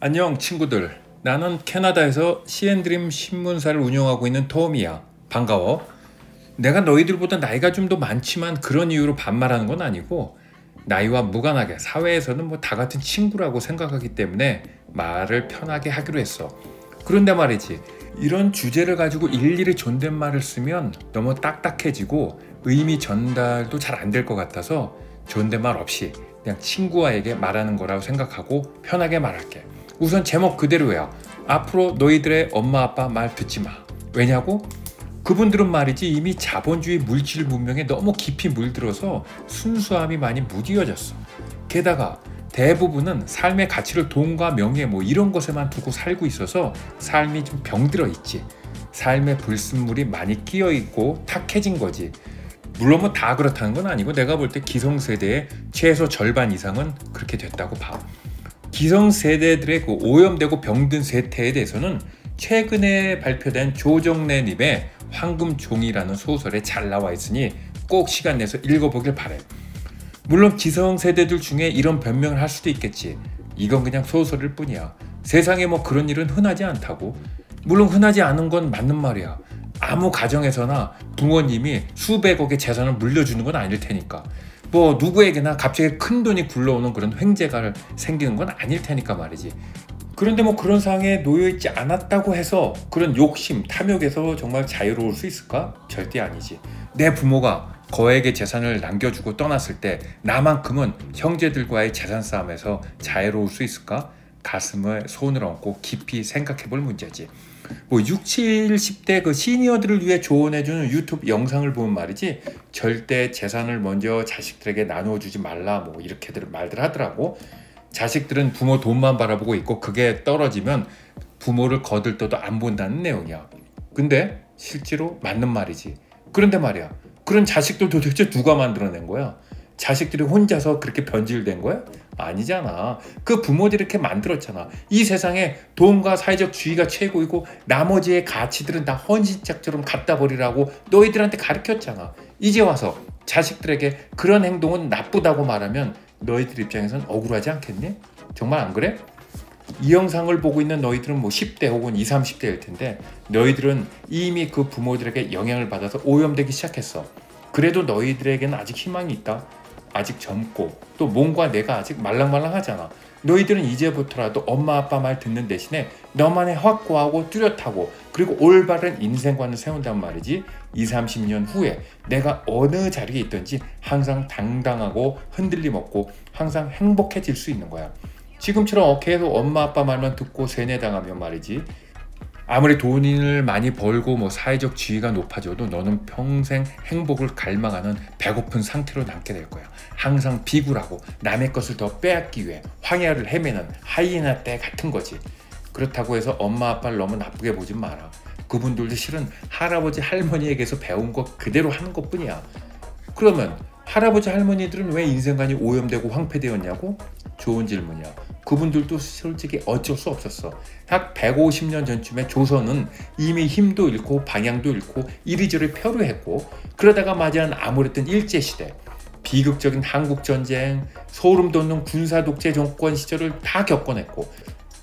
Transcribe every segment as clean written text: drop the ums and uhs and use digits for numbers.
안녕 친구들. 나는 캐나다에서 C&드림 신문사를 운영하고 있는 토미야. 반가워. 내가 너희들보다 나이가 좀 더 많지만 그런 이유로 반말하는 건 아니고, 나이와 무관하게 사회에서는 뭐 다 같은 친구라고 생각하기 때문에 말을 편하게 하기로 했어. 그런데 말이지, 이런 주제를 가지고 일일이 존댓말을 쓰면 너무 딱딱해지고 의미 전달도 잘 안 될 것 같아서 존댓말 없이 그냥 친구와에게 말하는 거라고 생각하고 편하게 말할게. 우선 제목 그대로야. 앞으로 너희들의 엄마 아빠 말 듣지 마. 왜냐고? 그분들은 말이지 이미 자본주의 물질 문명에 너무 깊이 물들어서 순수함이 많이 무디어졌어. 게다가 대부분은 삶의 가치를 돈과 명예 뭐 이런 것에만 두고 살고 있어서 삶이 좀 병들어 있지. 삶의 불순물이 많이 끼어 있고 탁해진 거지. 물론 뭐 다 그렇다는 건 아니고, 내가 볼 때 기성세대의 최소 절반 이상은 그렇게 됐다고 봐. 기성세대들의 그 오염되고 병든 세태에 대해서는 최근에 발표된 조정래님의 황금종이라는 소설에 잘 나와 있으니 꼭 시간 내서 읽어보길 바래. 물론 기성세대들 중에 이런 변명을 할 수도 있겠지. 이건 그냥 소설일 뿐이야. 세상에 뭐 그런 일은 흔하지 않다고. 물론 흔하지 않은 건 맞는 말이야. 아무 가정에서나 부모님이 수백억의 재산을 물려주는 건 아닐 테니까. 뭐 누구에게나 갑자기 큰 돈이 굴러오는 그런 횡재가 생기는 건 아닐 테니까 말이지. 그런데 뭐 그런 상황에 놓여있지 않았다고 해서 그런 욕심, 탐욕에서 정말 자유로울 수 있을까? 절대 아니지. 내 부모가 거액의 재산을 남겨주고 떠났을 때 나만큼은 형제들과의 재산 싸움에서 자유로울 수 있을까? 가슴에 손을 얹고 깊이 생각해 볼 문제지. 뭐 60, 70대 그 시니어들을 위해 조언해주는 유튜브 영상을 보면 말이지, 절대 재산을 먼저 자식들에게 나누어주지 말라 뭐 이렇게들 말들 하더라고. 자식들은 부모 돈만 바라보고 있고 그게 떨어지면 부모를 거들떠도 안 본다는 내용이야. 근데 실제로 맞는 말이지. 그런데 말이야, 그런 자식들 도대체 누가 만들어낸 거야? 자식들이 혼자서 그렇게 변질된 거야? 아니잖아. 그 부모들이 이렇게 만들었잖아. 이 세상에 돈과 사회적 주의가 최고이고 나머지의 가치들은 다 헌신짝처럼 갖다 버리라고 너희들한테 가르쳤잖아. 이제 와서 자식들에게 그런 행동은 나쁘다고 말하면 너희들 입장에선 억울하지 않겠니? 정말 안 그래? 이 영상을 보고 있는 너희들은 뭐 10대 혹은 20, 30대일 텐데, 너희들은 이미 그 부모들에게 영향을 받아서 오염되기 시작했어. 그래도 너희들에게는 아직 희망이 있다. 아직 젊고 또 몸과 뇌가 아직 말랑말랑하잖아. 너희들은 이제부터라도 엄마 아빠 말 듣는 대신에 너만의 확고하고 뚜렷하고 그리고 올바른 인생관을 세운단 말이지. 20, 30년 후에 내가 어느 자리에 있든지 항상 당당하고 흔들림 없고 항상 행복해질 수 있는 거야. 지금처럼 계속 엄마 아빠 말만 듣고 세뇌당하면 말이지, 아무리 돈을 많이 벌고 뭐 사회적 지위가 높아져도 너는 평생 행복을 갈망하는 배고픈 상태로 남게 될 거야. 항상 비굴하고 남의 것을 더 빼앗기 위해 황야를 헤매는 하이에나 떼 같은 거지. 그렇다고 해서 엄마 아빠를 너무 나쁘게 보지 마라. 그분들도 실은 할아버지 할머니에게서 배운 거 그대로 하는 것 뿐이야. 그러면 할아버지 할머니들은 왜 인생관이 오염되고 황폐되었냐고? 좋은 질문이야. 그분들도 솔직히 어쩔 수 없었어. 약 150년 전쯤에 조선은 이미 힘도 잃고 방향도 잃고 이리저리 표류했고, 그러다가 맞이한 아무랬던 일제시대, 비극적인 한국전쟁, 소름 돋는 군사독재 정권 시절을 다 겪어냈고,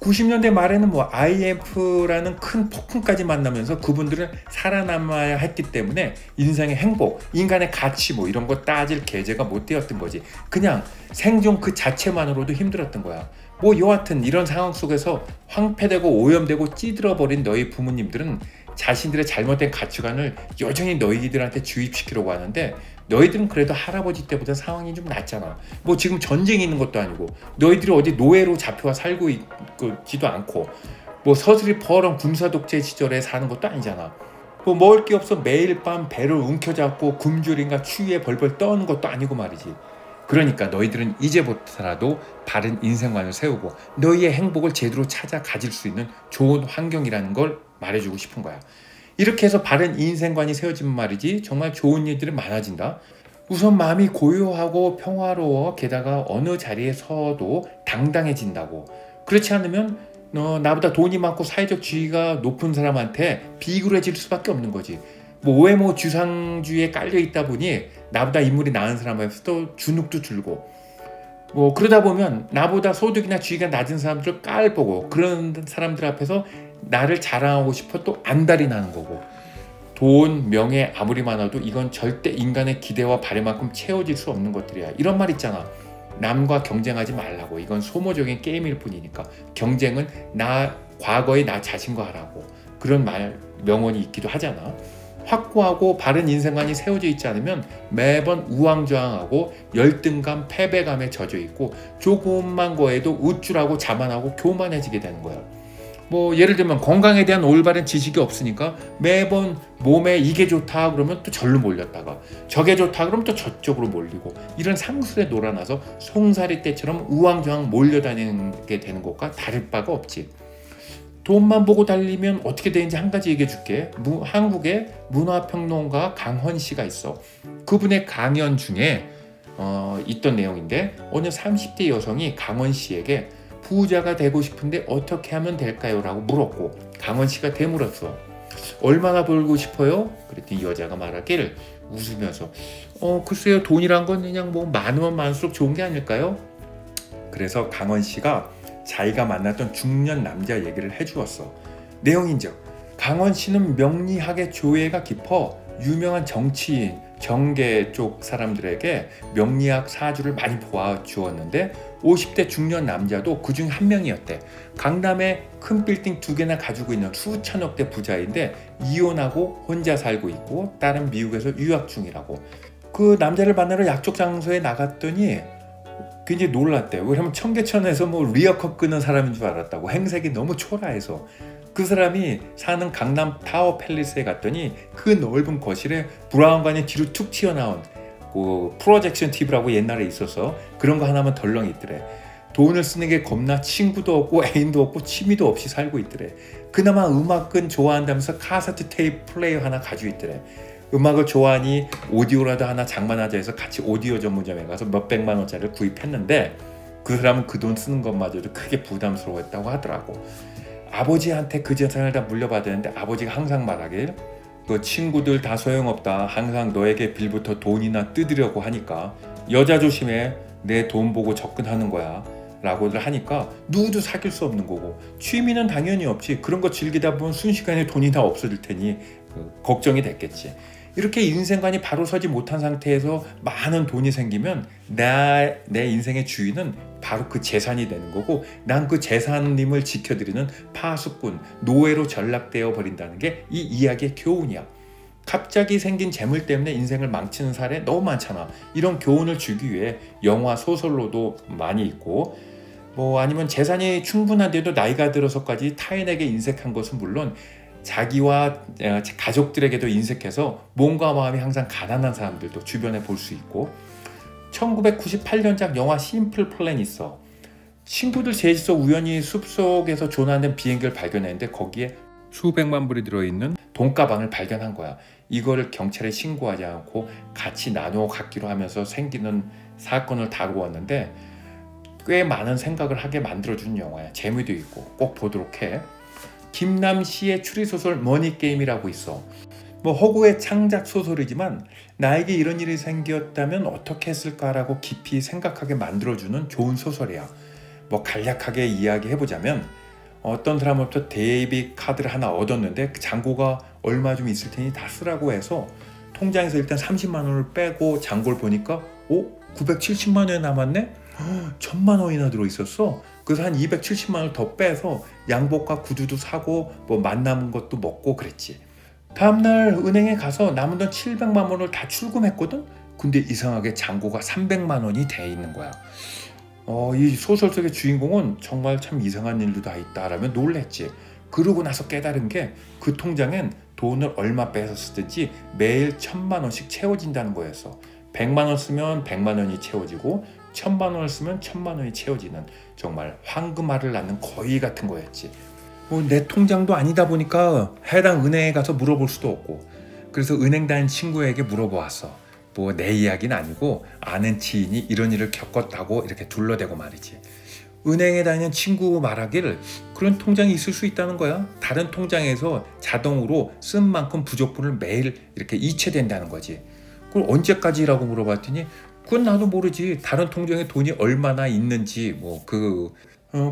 90년대 말에는 뭐 IMF라는 큰 폭풍까지 만나면서 그분들은 살아남아야 했기 때문에 인생의 행복, 인간의 가치 뭐 이런 거 따질 계제가 못 되었던 거지. 그냥 생존 그 자체만으로도 힘들었던 거야. 뭐 여하튼 이런 상황 속에서 황폐되고 오염되고 찌들어버린 너희 부모님들은 자신들의 잘못된 가치관을 여전히 너희들한테 주입시키려고 하는데, 너희들은 그래도 할아버지 때보다 상황이 좀 낫잖아. 뭐 지금 전쟁이 있는 것도 아니고 너희들이 어디 노예로 잡혀와 살고 있지도 않고 뭐 서슬이 퍼런 군사독재 시절에 사는 것도 아니잖아. 뭐 먹을 게 없어 매일 밤 배를 움켜잡고 굶주림과 추위에 벌벌 떠는 것도 아니고 말이지. 그러니까 너희들은 이제부터라도 바른 인생관을 세우고 너희의 행복을 제대로 찾아 가질 수 있는 좋은 환경이라는 걸 말해주고 싶은 거야. 이렇게 해서 바른 인생관이 세워지면 말이지, 정말 좋은 일들이 많아진다. 우선 마음이 고요하고 평화로워, 게다가 어느 자리에 서도 당당해진다고. 그렇지 않으면 나보다 돈이 많고 사회적 지위가 높은 사람한테 비굴해질 수밖에 없는 거지. 뭐 외모 주상주의에 깔려 있다 보니 나보다 인물이 나은 사람한테도 주눅도 들고, 뭐 그러다 보면 나보다 소득이나 지위가 낮은 사람들을 깔보고 그런 사람들 앞에서 나를 자랑하고 싶어 또 안달이 나는 거고, 돈, 명예 아무리 많아도 이건 절대 인간의 기대와 바램만큼 채워질 수 없는 것들이야. 이런 말 있잖아. 남과 경쟁하지 말라고. 이건 소모적인 게임일 뿐이니까. 경쟁은 과거의 나 자신과 하라고. 그런 명언이 있기도 하잖아. 확고하고 바른 인생관이 세워져 있지 않으면 매번 우왕좌왕하고 열등감, 패배감에 젖어 있고 조금만 거에도 우쭐하고 자만하고 교만해지게 되는 거야. 뭐 예를 들면 건강에 대한 올바른 지식이 없으니까 매번 몸에 이게 좋다 그러면 또 절로 몰렸다가, 저게 좋다 그러면 또 저쪽으로 몰리고, 이런 상술에 놀아나서 송사리 떼처럼 우왕좌왕 몰려다니게 되는 것과 다를 바가 없지. 돈만 보고 달리면 어떻게 되는지 한 가지 얘기해 줄게. 한국의 문화평론가 강헌 씨가 있어. 그분의 강연 중에 있던 내용인데, 어느 30대 여성이 강헌 씨에게 부자가 되고 싶은데 어떻게 하면 될까요? 라고 물었고, 강헌 씨가 되물었어. 얼마나 벌고 싶어요? 그랬더니 여자가 말하기를 웃으면서 글쎄요, 돈이란 건 그냥 뭐 많으면 많을수록 좋은 게 아닐까요? 그래서 강헌 씨가 자기가 만났던 중년 남자 얘기를 해주었어. 내용인즉 강헌 씨는 명리학의 조예가 깊어 유명한 정치인, 정계 쪽 사람들에게 명리학 사주를 많이 보아주었는데 50대 중년 남자도 그 중 한 명이었대. 강남에 큰 빌딩 2개나 가지고 있는 수천억대 부자인데 이혼하고 혼자 살고 있고 딸은 미국에서 유학 중이라고. 그 남자를 만나러 약속 장소에 나갔더니 굉장히 놀랐대. 왜냐면 청계천에서 뭐 리어커 끄는 사람인 줄 알았다고. 행색이 너무 초라해서. 그 사람이 사는 강남 타워 팰리스에 갔더니 그 넓은 거실에 브라운관이 뒤로 툭 튀어나온 그 프로젝션 TV라고 옛날에 있어서 그런 거 하나만 덜렁 있더래. 돈을 쓰는 게 겁나 친구도 없고 애인도 없고 취미도 없이 살고 있더래. 그나마 음악은 좋아한다면서 카세트 테이프 플레이어 하나 가지고 있더래. 음악을 좋아하니 오디오라도 하나 장만하자 해서 같이 오디오 전문점에 가서 몇백만 원짜리를 구입했는데 그 사람은 그 돈 쓰는 것마저도 크게 부담스러워했다고 하더라고. 아버지한테 그 재산을 다 물려받았는데 아버지가 항상 말하길, 그 친구들 다 소용없다. 항상 너에게 빌부터 돈이나 뜯으려고 하니까 여자 조심해. 내 돈 보고 접근하는 거야 라고들 하니까 누구도 사귈 수 없는 거고, 취미는 당연히 없지. 그런 거 즐기다 보면 순식간에 돈이 다 없어질 테니 걱정이 됐겠지. 이렇게 인생관이 바로 서지 못한 상태에서 많은 돈이 생기면 내 인생의 주인은 바로 그 재산이 되는 거고, 난 그 재산님을 지켜드리는 파수꾼, 노예로 전락되어 버린다는 게 이 이야기의 교훈이야. 갑자기 생긴 재물 때문에 인생을 망치는 사례 너무 많잖아. 이런 교훈을 주기 위해 영화, 소설로도 많이 있고, 뭐 아니면 재산이 충분한데도 나이가 들어서까지 타인에게 인색한 것은 물론 자기와 가족들에게도 인색해서 몸과 마음이 항상 가난한 사람들도 주변에 볼 수 있고, 1998년작 영화 심플 플랜이 있어. 친구들 셋이서 우연히 숲속에서 조난된 비행기를 발견했는데 거기에 수백만 불이 들어있는 돈가방을 발견한 거야. 이거를 경찰에 신고하지 않고 같이 나누어 갖기로 하면서 생기는 사건을 다루었는데 꽤 많은 생각을 하게 만들어준 영화야. 재미도 있고 꼭 보도록 해. 김남시의 추리소설 머니게임이라고 있어. 뭐 허구의 창작 소설이지만 나에게 이런 일이 생겼다면 어떻게 했을까라고 깊이 생각하게 만들어주는 좋은 소설이야. 뭐 간략하게 이야기해보자면, 어떤 사람으로부터 데이비 카드를 하나 얻었는데 그 잔고가 얼마 좀 있을 테니 다 쓰라고 해서 통장에서 일단 30만 원을 빼고 잔고를 보니까 970만 원이 남았네? 1000만 원이나 들어있었어. 그래서 한 270만 원을 더 빼서 양복과 구두도 사고 뭐 만남은 것도 먹고 그랬지. 다음날 은행에 가서 남은 돈 700만 원을 다 출금했거든? 근데 이상하게 잔고가 300만 원이 돼 있는 거야. 이 소설 속의 주인공은 정말 참 이상한 일도 다 있다라며 놀랬지. 그러고 나서 깨달은 게 그 통장엔 돈을 얼마 빼서 쓰든지 매일 1000만 원씩 채워진다는 거였어. 100만 원 쓰면 100만 원이 채워지고 1000만 원을 쓰면 1000만 원이 채워지는 정말 황금알을 낳는 거위 같은 거였지. 내 통장도 아니다 보니까 해당 은행에 가서 물어볼 수도 없고, 그래서 은행 다닌 친구에게 물어보았어. 뭐 내 이야기는 아니고 아는 지인이 이런 일을 겪었다고 이렇게 둘러대고 말이지. 은행에 다니는 친구 말하기를 그런 통장이 있을 수 있다는 거야. 다른 통장에서 자동으로 쓴 만큼 부족분을 매일 이렇게 이체된다는 거지. 그걸 언제까지라고 물어봤더니 그건 나도 모르지. 다른 통장에 돈이 얼마나 있는지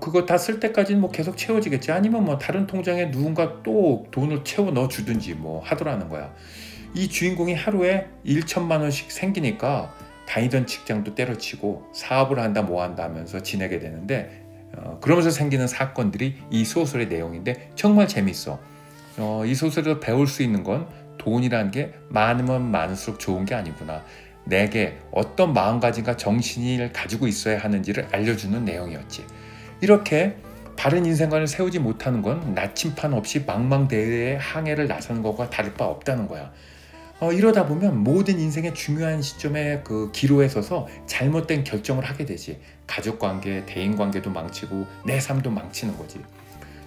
그거 다 쓸 때까지는 뭐 계속 채워지겠지. 아니면 뭐 다른 통장에 누군가 또 돈을 채워 넣어 주든지 뭐 하더라는 거야. 이 주인공이 하루에 1천만 원씩 생기니까 다니던 직장도 때려치고 사업을 한다 뭐 한다 하면서 지내게 되는데, 그러면서 생기는 사건들이 이 소설의 내용인데 정말 재밌어. 이 소설에서 배울 수 있는 건 돈이라는 게 많으면 많을수록 좋은 게 아니구나. 내게 어떤 마음가짐과 정신을 가지고 있어야 하는지를 알려주는 내용이었지. 이렇게 바른 인생관을 세우지 못하는 건 나침판 없이 망망대해에 항해를 나서는 것과 다를 바 없다는 거야. 이러다 보면 모든 인생의 중요한 시점에 그 기로에 서서 잘못된 결정을 하게 되지. 가족관계, 대인관계도 망치고 내 삶도 망치는 거지.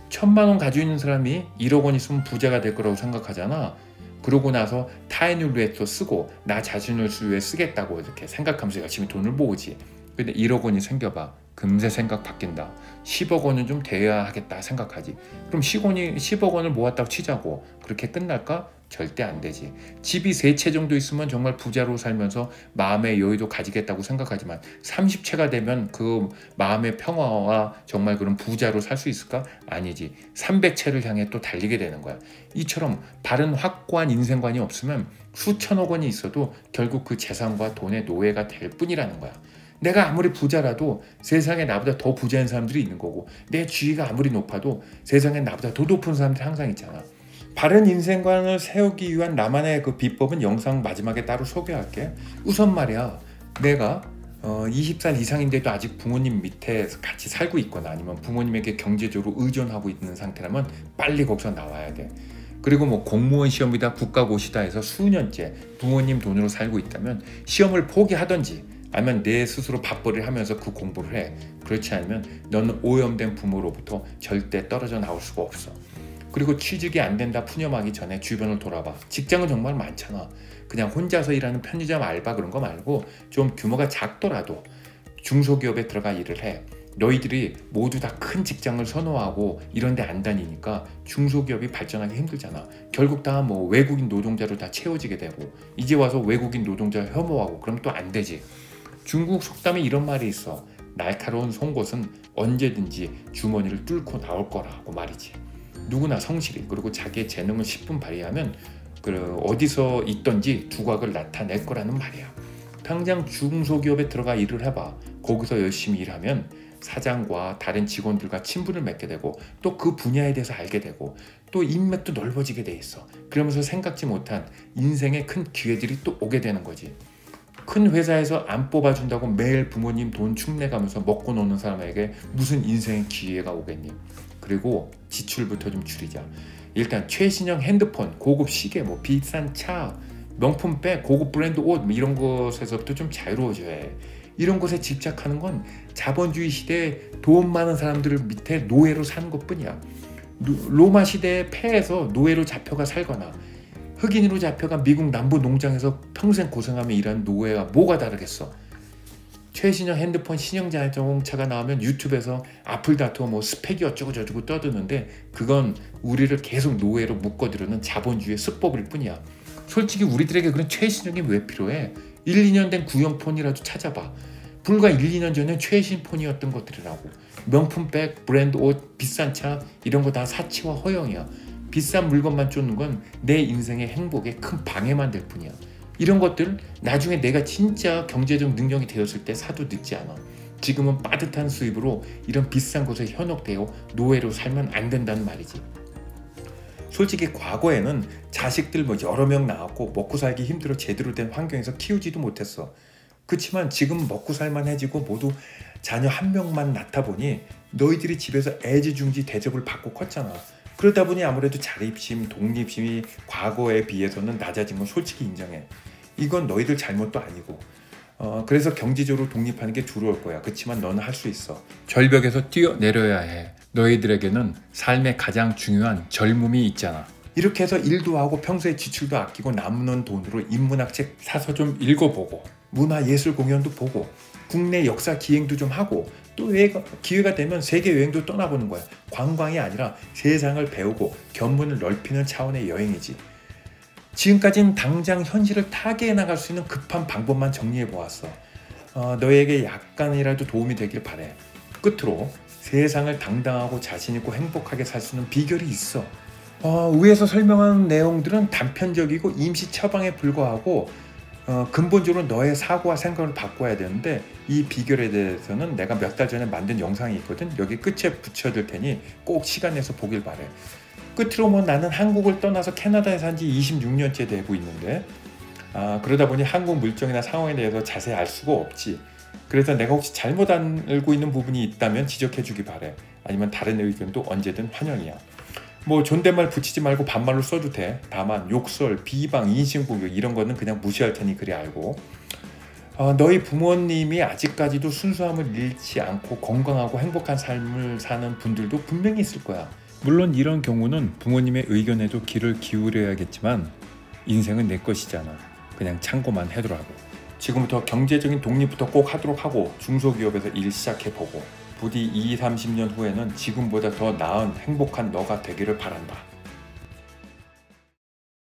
1,000만 원 가지고 있는 사람이 1억 원 있으면 부자가 될 거라고 생각하잖아. 그러고 나서 타인을 위해 또 쓰고 나 자신을 위해 쓰겠다고 이렇게 생각하면서 열심히 돈을 모으지. 근데 1억 원이 생겨봐. 금세 생각 바뀐다. 10억 원은 좀 돼야 하겠다 생각하지. 그럼 10억 원을 모았다고 치자고. 그렇게 끝날까? 절대 안 되지. 집이 3채 정도 있으면 정말 부자로 살면서 마음의 여유도 가지겠다고 생각하지만 30채가 되면 그 마음의 평화와 정말 그런 부자로 살 수 있을까? 아니지. 300채를 향해 또 달리게 되는 거야. 이처럼 바른 확고한 인생관이 없으면 수천억 원이 있어도 결국 그 재산과 돈의 노예가 될 뿐이라는 거야. 내가 아무리 부자라도 세상에 나보다 더 부자인 사람들이 있는 거고, 내 지위가 아무리 높아도 세상에 나보다 더 높은 사람들이 항상 있잖아. 바른 인생관을 세우기 위한 나만의 그 비법은 영상 마지막에 따로 소개할게. 우선 말이야, 내가 20살 이상인데도 아직 부모님 밑에 같이 살고 있거나 아니면 부모님에게 경제적으로 의존하고 있는 상태라면 빨리 거기서 나와야 돼. 그리고 뭐 공무원 시험이다 국가고시다 해서 수년째 부모님 돈으로 살고 있다면 시험을 포기하든지 아니면 내 스스로 밥벌이를 하면서 그 공부를 해. 그렇지 않으면 너는 오염된 부모로부터 절대 떨어져 나올 수가 없어. 그리고 취직이 안 된다 푸념하기 전에 주변을 돌아봐. 직장은 정말 많잖아. 그냥 혼자서 일하는 편의점 알바 그런 거 말고 좀 규모가 작더라도 중소기업에 들어가 일을 해. 너희들이 모두 다 큰 직장을 선호하고 이런 데 안 다니니까 중소기업이 발전하기 힘들잖아. 결국 다 뭐 외국인 노동자로 다 채워지게 되고 이제 와서 외국인 노동자 혐오하고 그럼 또 안 되지. 중국 속담에 이런 말이 있어. 날카로운 송곳은 언제든지 주머니를 뚫고 나올 거라고 말이지. 누구나 성실히 그리고 자기의 재능을 10분 발휘하면 어디서 있던지 두각을 나타낼 거라는 말이야. 당장 중소기업에 들어가 일을 해봐. 거기서 열심히 일하면 사장과 다른 직원들과 친분을 맺게 되고 또 그 분야에 대해서 알게 되고 또 인맥도 넓어지게 돼 있어. 그러면서 생각지 못한 인생의 큰 기회들이 또 오게 되는 거지. 큰 회사에서 안 뽑아준다고 매일 부모님 돈 축내가면서 먹고 노는 사람에게 무슨 인생의 기회가 오겠니? 그리고 지출부터 좀 줄이자. 일단 최신형 핸드폰, 고급 시계, 뭐 비싼 차, 명품백, 고급 브랜드 옷 이런 것에서부터 좀 자유로워져야 해. 이런 것에 집착하는 건 자본주의 시대에 돈 많은 사람들 밑에 노예로 사는 것뿐이야. 로마 시대의 폐에서 노예로 잡혀가 살거나 흑인으로 잡혀가 미국 남부 농장에서 평생 고생하며 일하는 노예와 뭐가 다르겠어. 최신형 핸드폰, 신형 자동차가 나오면 유튜브에서 앞을 다투어 뭐 스펙이 어쩌고 저쩌고 떠드는데 그건 우리를 계속 노예로 묶어두려는 자본주의의 수법일 뿐이야. 솔직히 우리들에게 그런 최신형이 왜 필요해? 1, 2년 된 구형폰이라도 찾아봐. 불과 1, 2년 전에 최신 폰이었던 것들이라고. 명품백, 브랜드 옷, 비싼 차 이런 거 다 사치와 허영이야. 비싼 물건만 쫓는 건 내 인생의 행복에 큰 방해만 될 뿐이야. 이런 것들 나중에 내가 진짜 경제적 능력이 되었을 때 사도 늦지 않아. 지금은 빠듯한 수입으로 이런 비싼 곳에 현혹되어 노예로 살면 안 된다는 말이지. 솔직히 과거에는 자식들 뭐 여러 명 낳았고 먹고 살기 힘들어 제대로 된 환경에서 키우지도 못했어. 그렇지만 지금 먹고 살만해지고 모두 자녀 한 명만 낳다 보니 너희들이 집에서 애지중지 대접을 받고 컸잖아. 그러다 보니 아무래도 자립심, 독립심이 과거에 비해서는 낮아진 건 솔직히 인정해. 이건 너희들 잘못도 아니고 그래서 경제적으로 독립하는 게 두려울 거야. 그렇지만 너는 할 수 있어. 절벽에서 뛰어내려야 해. 너희들에게는 삶의 가장 중요한 젊음이 있잖아. 이렇게 해서 일도 하고 평소에 지출도 아끼고 남는 돈으로 인문학책 사서 좀 읽어보고 문화예술 공연도 보고 국내 역사 기행도 좀 하고 또 기회가 되면 세계 여행도 떠나보는 거야. 관광이 아니라 세상을 배우고 견문을 넓히는 차원의 여행이지. 지금까지는 당장 현실을 타개해 나갈 수 있는 급한 방법만 정리해 보았어. 너에게 약간이라도 도움이 되길 바래. 끝으로 세상을 당당하고 자신있고 행복하게 살 수 있는 비결이 있어. 위에서 설명한 내용들은 단편적이고 임시 처방에 불과하고 근본적으로 너의 사고와 생각을 바꿔야 되는데 이 비결에 대해서는 내가 몇 달 전에 만든 영상이 있거든. 여기 끝에 붙여둘 테니 꼭 시간 내서 보길 바래. 끝으로 나는 한국을 떠나서 캐나다에 산 지 26년째 되고 있는데 그러다 보니 한국 물정이나 상황에 대해서 자세히 알 수가 없지. 그래서 내가 혹시 잘못 알고 있는 부분이 있다면 지적해 주기 바래. 아니면 다른 의견도 언제든 환영이야. 존댓말 붙이지 말고 반말로 써도 돼. 다만 욕설, 비방, 인신공격 이런 거는 그냥 무시할 테니 그리 알고. 너희 부모님이 아직까지도 순수함을 잃지 않고 건강하고 행복한 삶을 사는 분들도 분명히 있을 거야. 물론 이런 경우는 부모님의 의견에도 귀를 기울여야겠지만 인생은 내 것이잖아. 그냥 참고만 해두라고. 지금부터 경제적인 독립부터 꼭 하도록 하고 중소기업에서 일 시작해보고 부디 20, 30년 후에는 지금보다 더 나은 행복한 너가 되기를 바란다.